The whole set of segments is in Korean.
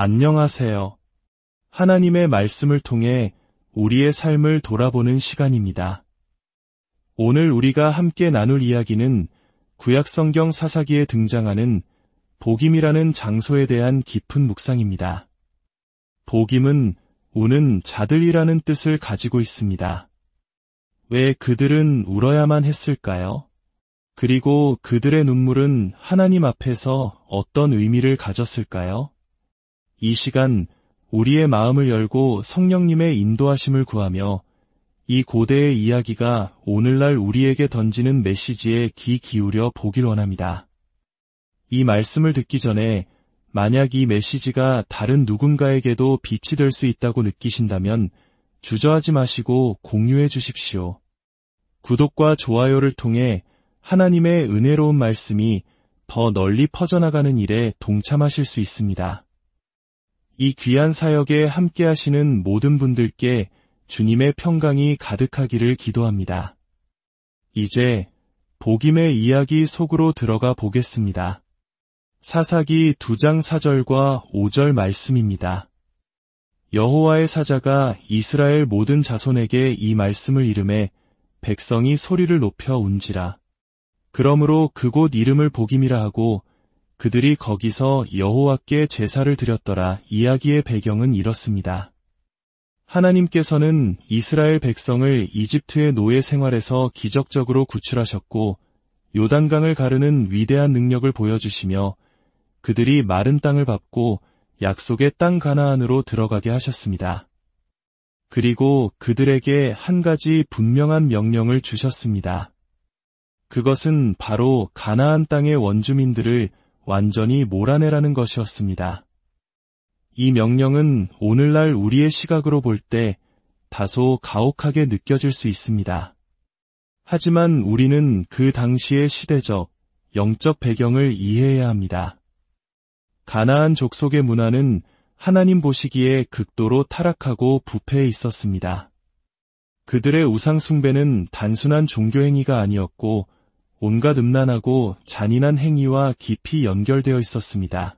안녕하세요. 하나님의 말씀을 통해 우리의 삶을 돌아보는 시간입니다. 오늘 우리가 함께 나눌 이야기는 구약성경 사사기에 등장하는 복임이라는 장소에 대한 깊은 묵상입니다. 복임은 우는 자들이라는 뜻을 가지고 있습니다. 왜 그들은 울어야만 했을까요? 그리고 그들의 눈물은 하나님 앞에서 어떤 의미를 가졌을까요? 이 시간 우리의 마음을 열고 성령님의 인도하심을 구하며 이 고대의 이야기가 오늘날 우리에게 던지는 메시지에 귀 기울여 보길 원합니다. 이 말씀을 듣기 전에 만약 이 메시지가 다른 누군가에게도 빛이 될 수 있다고 느끼신다면 주저하지 마시고 공유해 주십시오. 구독과 좋아요를 통해 하나님의 은혜로운 말씀이 더 널리 퍼져나가는 일에 동참하실 수 있습니다. 이 귀한 사역에 함께 하시는 모든 분들께 주님의 평강이 가득하기를 기도합니다. 이제 복임의 이야기 속으로 들어가 보겠습니다. 사사기 2장 4절과 5절 말씀입니다. 여호와의 사자가 이스라엘 모든 자손에게 이 말씀을 이르매 백성이 소리를 높여 운지라. 그러므로 그곳 이름을 복임이라 하고 그들이 거기서 여호와께 제사를 드렸더라. 이야기의 배경은 이렇습니다. 하나님께서는 이스라엘 백성을 이집트의 노예 생활에서 기적적으로 구출하셨고 요단강을 가르는 위대한 능력을 보여주시며 그들이 마른 땅을 밟고 약속의 땅 가나안으로 들어가게 하셨습니다. 그리고 그들에게 한 가지 분명한 명령을 주셨습니다. 그것은 바로 가나안 땅의 원주민들을 완전히 몰아내라는 것이었습니다. 이 명령은 오늘날 우리의 시각으로 볼 때 다소 가혹하게 느껴질 수 있습니다. 하지만 우리는 그 당시의 시대적, 영적 배경을 이해해야 합니다. 가나안 족속의 문화는 하나님 보시기에 극도로 타락하고 부패해 있었습니다. 그들의 우상 숭배는 단순한 종교 행위가 아니었고 온갖 음란하고 잔인한 행위와 깊이 연결되어 있었습니다.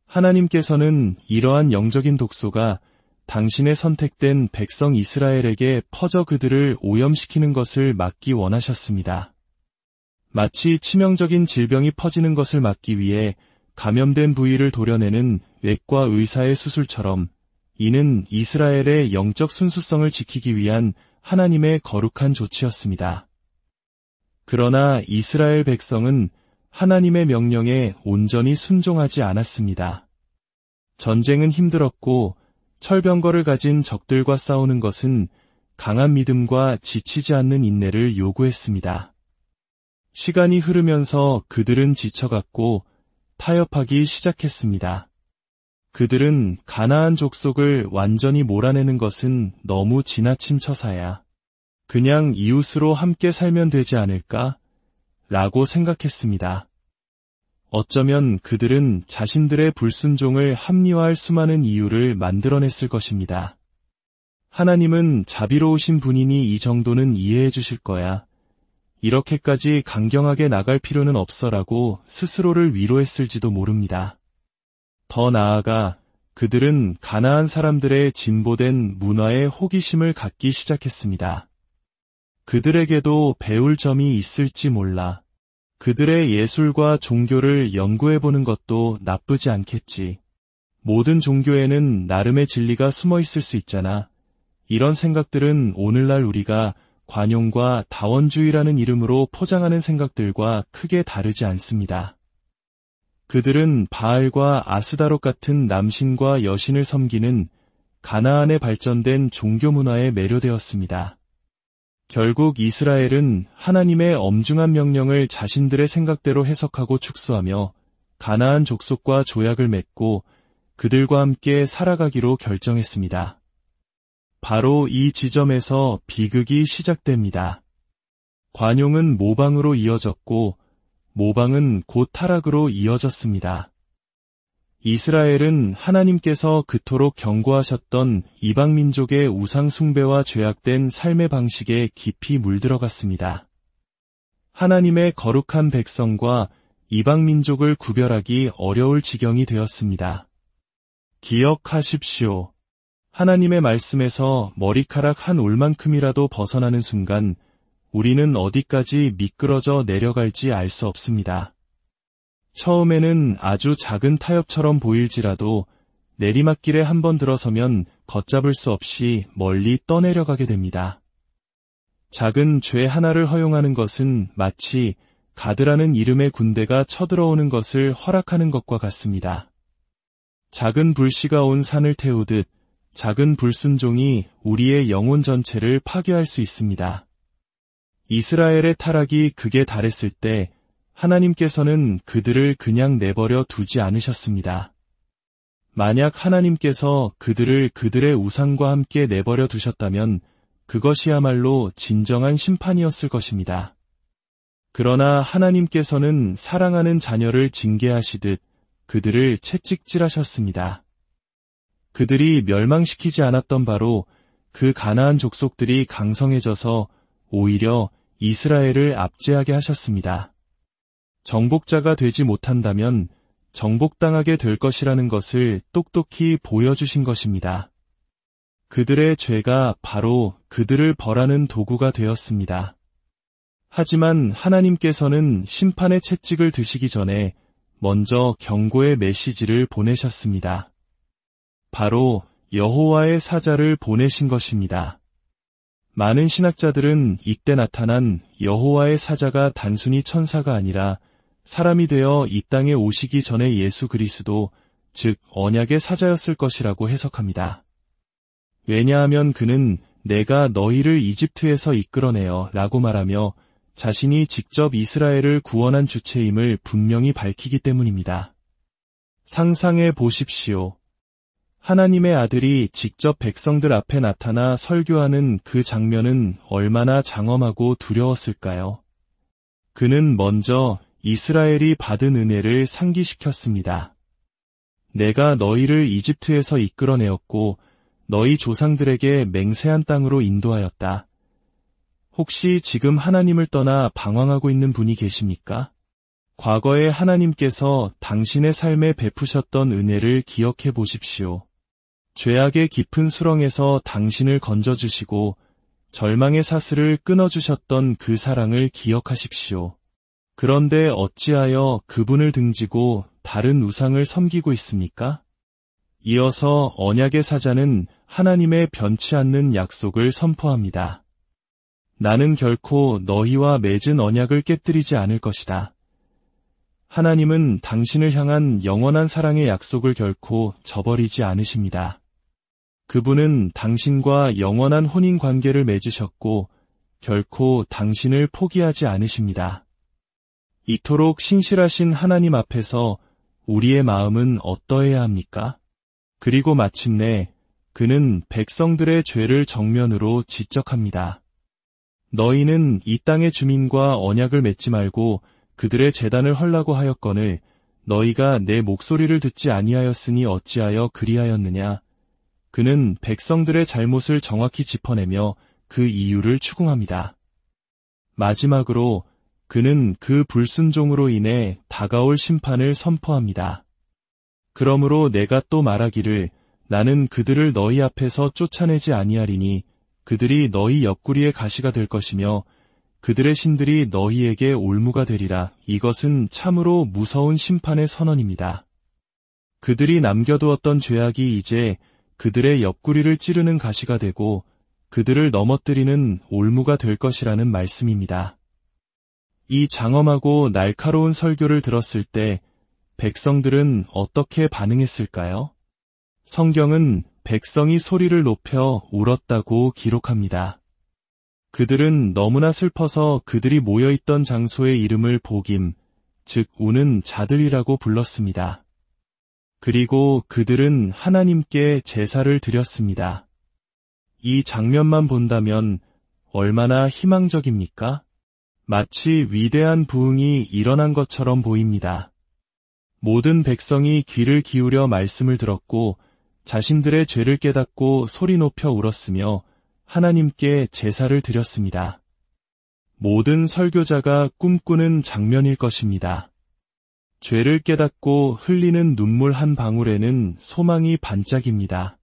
하나님께서는 이러한 영적인 독소가 당신의 선택된 백성 이스라엘에게 퍼져 그들을 오염시키는 것을 막기 원하셨습니다. 마치 치명적인 질병이 퍼지는 것을 막기 위해 감염된 부위를 도려내는 외과 의사의 수술처럼 이는 이스라엘의 영적 순수성을 지키기 위한 하나님의 거룩한 조치였습니다. 그러나 이스라엘 백성은 하나님의 명령에 온전히 순종하지 않았습니다. 전쟁은 힘들었고 철병거를 가진 적들과 싸우는 것은 강한 믿음과 지치지 않는 인내를 요구했습니다. 시간이 흐르면서 그들은 지쳐갔고 타협하기 시작했습니다. 그들은 가나안 족속을 완전히 몰아내는 것은 너무 지나친 처사야. 그냥 이웃으로 함께 살면 되지 않을까? 라고 생각했습니다. 어쩌면 그들은 자신들의 불순종을 합리화할 수많은 이유를 만들어냈을 것입니다. 하나님은 자비로우신 분이니 이 정도는 이해해 주실 거야. 이렇게까지 강경하게 나갈 필요는 없어라고 스스로를 위로했을지도 모릅니다. 더 나아가 그들은 가나안 사람들의 진보된 문화에 호기심을 갖기 시작했습니다. 그들에게도 배울 점이 있을지 몰라. 그들의 예술과 종교를 연구해보는 것도 나쁘지 않겠지. 모든 종교에는 나름의 진리가 숨어 있을 수 있잖아. 이런 생각들은 오늘날 우리가 관용과 다원주의라는 이름으로 포장하는 생각들과 크게 다르지 않습니다. 그들은 바알과 아스다롯 같은 남신과 여신을 섬기는 가나안의 발전된 종교 문화에 매료되었습니다. 결국 이스라엘은 하나님의 엄중한 명령을 자신들의 생각대로 해석하고 축소하며 가나안 족속과 조약을 맺고 그들과 함께 살아가기로 결정했습니다. 바로 이 지점에서 비극이 시작됩니다. 관용은 모방으로 이어졌고 모방은 곧 타락으로 이어졌습니다. 이스라엘은 하나님께서 그토록 경고하셨던 이방 민족의 우상 숭배와 죄악된 삶의 방식에 깊이 물들어갔습니다. 하나님의 거룩한 백성과 이방 민족을 구별하기 어려울 지경이 되었습니다. 기억하십시오. 하나님의 말씀에서 머리카락 한 올만큼이라도 벗어나는 순간 우리는 어디까지 미끄러져 내려갈지 알 수 없습니다. 처음에는 아주 작은 타협처럼 보일지라도 내리막길에 한번 들어서면 걷잡을 수 없이 멀리 떠내려가게 됩니다. 작은 죄 하나를 허용하는 것은 마치 가드라는 이름의 군대가 쳐들어오는 것을 허락하는 것과 같습니다. 작은 불씨가 온 산을 태우듯 작은 불순종이 우리의 영혼 전체를 파괴할 수 있습니다. 이스라엘의 타락이 극에 달했을 때 하나님께서는 그들을 그냥 내버려 두지 않으셨습니다. 만약 하나님께서 그들을 그들의 우상과 함께 내버려 두셨다면 그것이야말로 진정한 심판이었을 것입니다. 그러나 하나님께서는 사랑하는 자녀를 징계하시듯 그들을 채찍질하셨습니다. 그들이 멸망시키지 않았던 바로 그 가나안 족속들이 강성해져서 오히려 이스라엘을 압제하게 하셨습니다. 정복자가 되지 못한다면 정복당하게 될 것이라는 것을 똑똑히 보여주신 것입니다. 그들의 죄가 바로 그들을 벌하는 도구가 되었습니다. 하지만 하나님께서는 심판의 채찍을 드시기 전에 먼저 경고의 메시지를 보내셨습니다. 바로 여호와의 사자를 보내신 것입니다. 많은 신학자들은 이때 나타난 여호와의 사자가 단순히 천사가 아니라 사람이 되어 이 땅에 오시기 전에 예수 그리스도, 즉 언약의 사자였을 것이라고 해석합니다. 왜냐하면 그는 내가 너희를 이집트에서 이끌어내어 라고 말하며 자신이 직접 이스라엘을 구원한 주체임을 분명히 밝히기 때문입니다. 상상해 보십시오. 하나님의 아들이 직접 백성들 앞에 나타나 설교하는 그 장면은 얼마나 장엄하고 두려웠을까요? 그는 먼저 이스라엘이 받은 은혜를 상기시켰습니다. 내가 너희를 이집트에서 이끌어내었고 너희 조상들에게 맹세한 땅으로 인도하였다. 혹시 지금 하나님을 떠나 방황하고 있는 분이 계십니까? 과거에 하나님께서 당신의 삶에 베푸셨던 은혜를 기억해 보십시오. 죄악의 깊은 수렁에서 당신을 건져주시고 절망의 사슬을 끊어주셨던 그 사랑을 기억하십시오. 그런데 어찌하여 그분을 등지고 다른 우상을 섬기고 있습니까? 이어서 언약의 사자는 하나님의 변치 않는 약속을 선포합니다. 나는 결코 너희와 맺은 언약을 깨뜨리지 않을 것이다. 하나님은 당신을 향한 영원한 사랑의 약속을 결코 저버리지 않으십니다. 그분은 당신과 영원한 혼인 관계를 맺으셨고 결코 당신을 포기하지 않으십니다. 이토록 신실하신 하나님 앞에서 우리의 마음은 어떠해야 합니까? 그리고 마침내 그는 백성들의 죄를 정면으로 지적합니다. 너희는 이 땅의 주민과 언약을 맺지 말고 그들의 제단을 헐라고 하였거늘 너희가 내 목소리를 듣지 아니하였으니 어찌하여 그리하였느냐. 그는 백성들의 잘못을 정확히 짚어내며 그 이유를 추궁합니다. 마지막으로 그는 그 불순종으로 인해 다가올 심판을 선포합니다. 그러므로 내가 또 말하기를 나는 그들을 너희 앞에서 쫓아내지 아니하리니 그들이 너희 옆구리의 가시가 될 것이며 그들의 신들이 너희에게 올무가 되리라. 이것은 참으로 무서운 심판의 선언입니다. 그들이 남겨두었던 죄악이 이제 그들의 옆구리를 찌르는 가시가 되고 그들을 넘어뜨리는 올무가 될 것이라는 말씀입니다. 이 장엄하고 날카로운 설교를 들었을 때 백성들은 어떻게 반응했을까요? 성경은 백성이 소리를 높여 울었다고 기록합니다. 그들은 너무나 슬퍼서 그들이 모여있던 장소의 이름을 복임, 즉 우는 자들이라고 불렀습니다. 그리고 그들은 하나님께 제사를 드렸습니다. 이 장면만 본다면 얼마나 희망적입니까? 마치 위대한 부흥이 일어난 것처럼 보입니다. 모든 백성이 귀를 기울여 말씀을 들었고 자신들의 죄를 깨닫고 소리 높여 울었으며 하나님께 제사를 드렸습니다. 모든 설교자가 꿈꾸는 장면일 것입니다. 죄를 깨닫고 흘리는 눈물 한 방울에는 소망이 반짝입니다.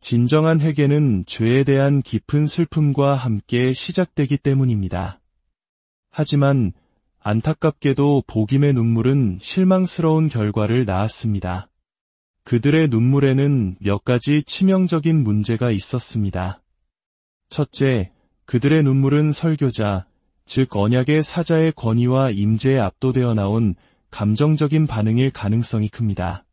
진정한 회개는 죄에 대한 깊은 슬픔과 함께 시작되기 때문입니다. 하지만 안타깝게도 복음의 눈물은 실망스러운 결과를 낳았습니다. 그들의 눈물에는 몇 가지 치명적인 문제가 있었습니다. 첫째, 그들의 눈물은 설교자, 즉 언약의 사자의 권위와 임재에 압도되어 나온 감정적인 반응일 가능성이 큽니다.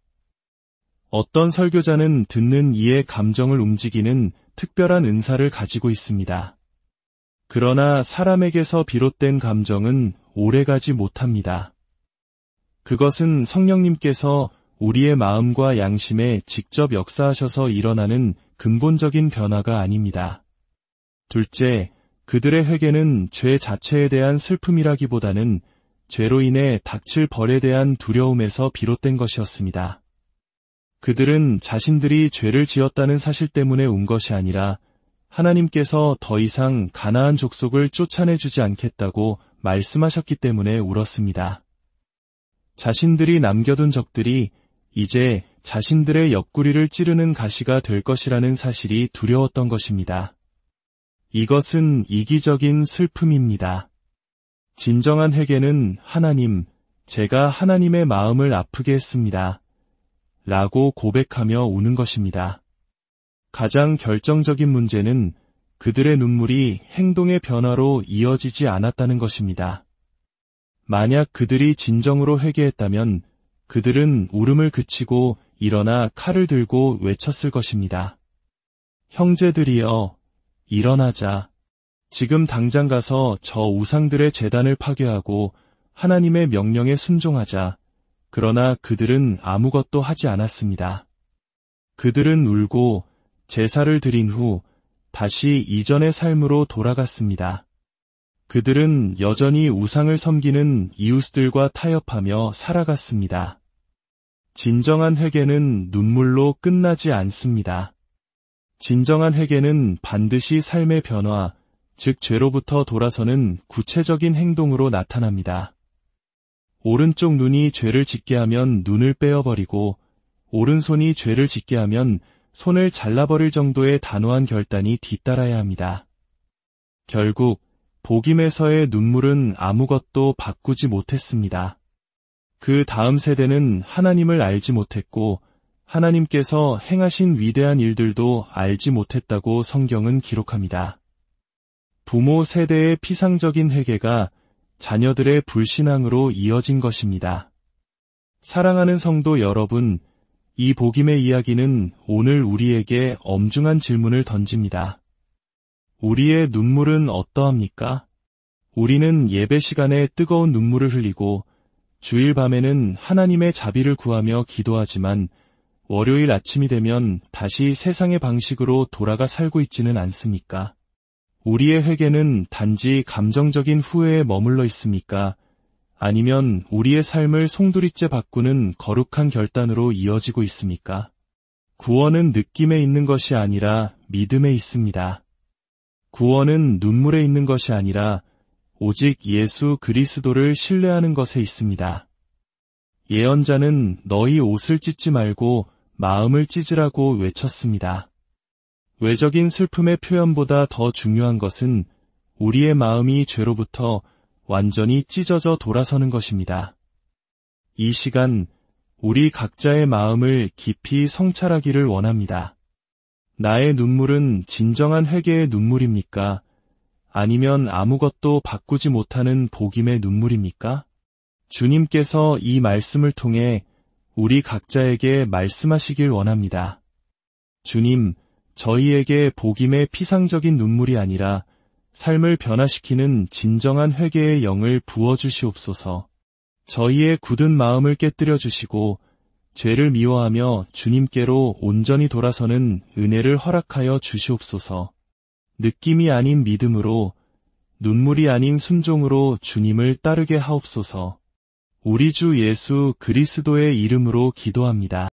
어떤 설교자는 듣는 이의 감정을 움직이는 특별한 은사를 가지고 있습니다. 그러나 사람에게서 비롯된 감정은 오래가지 못합니다. 그것은 성령님께서 우리의 마음과 양심에 직접 역사하셔서 일어나는 근본적인 변화가 아닙니다. 둘째, 그들의 회개는 죄 자체에 대한 슬픔이라기보다는 죄로 인해 닥칠 벌에 대한 두려움에서 비롯된 것이었습니다. 그들은 자신들이 죄를 지었다는 사실 때문에 운 것이 아니라 하나님께서 더 이상 가나안 족속을 쫓아내주지 않겠다고 말씀하셨기 때문에 울었습니다. 자신들이 남겨둔 적들이 이제 자신들의 옆구리를 찌르는 가시가 될 것이라는 사실이 두려웠던 것입니다. 이것은 이기적인 슬픔입니다. 진정한 회개는 하나님, 제가 하나님의 마음을 아프게 했습니다. 라고 고백하며 우는 것입니다. 가장 결정적인 문제는 그들의 눈물이 행동의 변화로 이어지지 않았다는 것입니다. 만약 그들이 진정으로 회개했다면 그들은 울음을 그치고 일어나 칼을 들고 외쳤을 것입니다. 형제들이여, 일어나자. 지금 당장 가서 저 우상들의 제단을 파괴하고 하나님의 명령에 순종하자. 그러나 그들은 아무것도 하지 않았습니다. 그들은 울고 제사를 드린 후 다시 이전의 삶으로 돌아갔습니다. 그들은 여전히 우상을 섬기는 이웃들과 타협하며 살아갔습니다. 진정한 회개는 눈물로 끝나지 않습니다. 진정한 회개는 반드시 삶의 변화, 즉 죄로부터 돌아서는 구체적인 행동으로 나타납니다. 오른쪽 눈이 죄를 짓게 하면 눈을 빼어버리고 오른손이 죄를 짓게 하면 손을 잘라버릴 정도의 단호한 결단이 뒤따라야 합니다. 결국 복임에서의 눈물은 아무것도 바꾸지 못했습니다. 그 다음 세대는 하나님을 알지 못했고 하나님께서 행하신 위대한 일들도 알지 못했다고 성경은 기록합니다. 부모 세대의 피상적인 회개가 자녀들의 불신앙으로 이어진 것입니다. 사랑하는 성도 여러분, 이 복임의 이야기는 오늘 우리에게 엄중한 질문을 던집니다. 우리의 눈물은 어떠합니까? 우리는 예배 시간에 뜨거운 눈물을 흘리고 주일 밤에는 하나님의 자비를 구하며 기도하지만 월요일 아침이 되면 다시 세상의 방식으로 돌아가 살고 있지는 않습니까? 우리의 회개는 단지 감정적인 후회에 머물러 있습니까? 아니면 우리의 삶을 송두리째 바꾸는 거룩한 결단으로 이어지고 있습니까? 구원은 느낌에 있는 것이 아니라 믿음에 있습니다. 구원은 눈물에 있는 것이 아니라 오직 예수 그리스도를 신뢰하는 것에 있습니다. 예언자는 너희 옷을 찢지 말고 마음을 찢으라고 외쳤습니다. 외적인 슬픔의 표현보다 더 중요한 것은 우리의 마음이 죄로부터 완전히 찢어져 돌아서는 것입니다. 이 시간 우리 각자의 마음을 깊이 성찰하기를 원합니다. 나의 눈물은 진정한 회개의 눈물입니까? 아니면 아무것도 바꾸지 못하는 복임의 눈물입니까? 주님께서 이 말씀을 통해 우리 각자에게 말씀하시길 원합니다. 주님, 저희에게 복임의 피상적인 눈물이 아니라 삶을 변화시키는 진정한 회개의 영을 부어주시옵소서. 저희의 굳은 마음을 깨뜨려 주시고 죄를 미워하며 주님께로 온전히 돌아서는 은혜를 허락하여 주시옵소서. 느낌이 아닌 믿음으로, 눈물이 아닌 순종으로 주님을 따르게 하옵소서. 우리 주 예수 그리스도의 이름으로 기도합니다.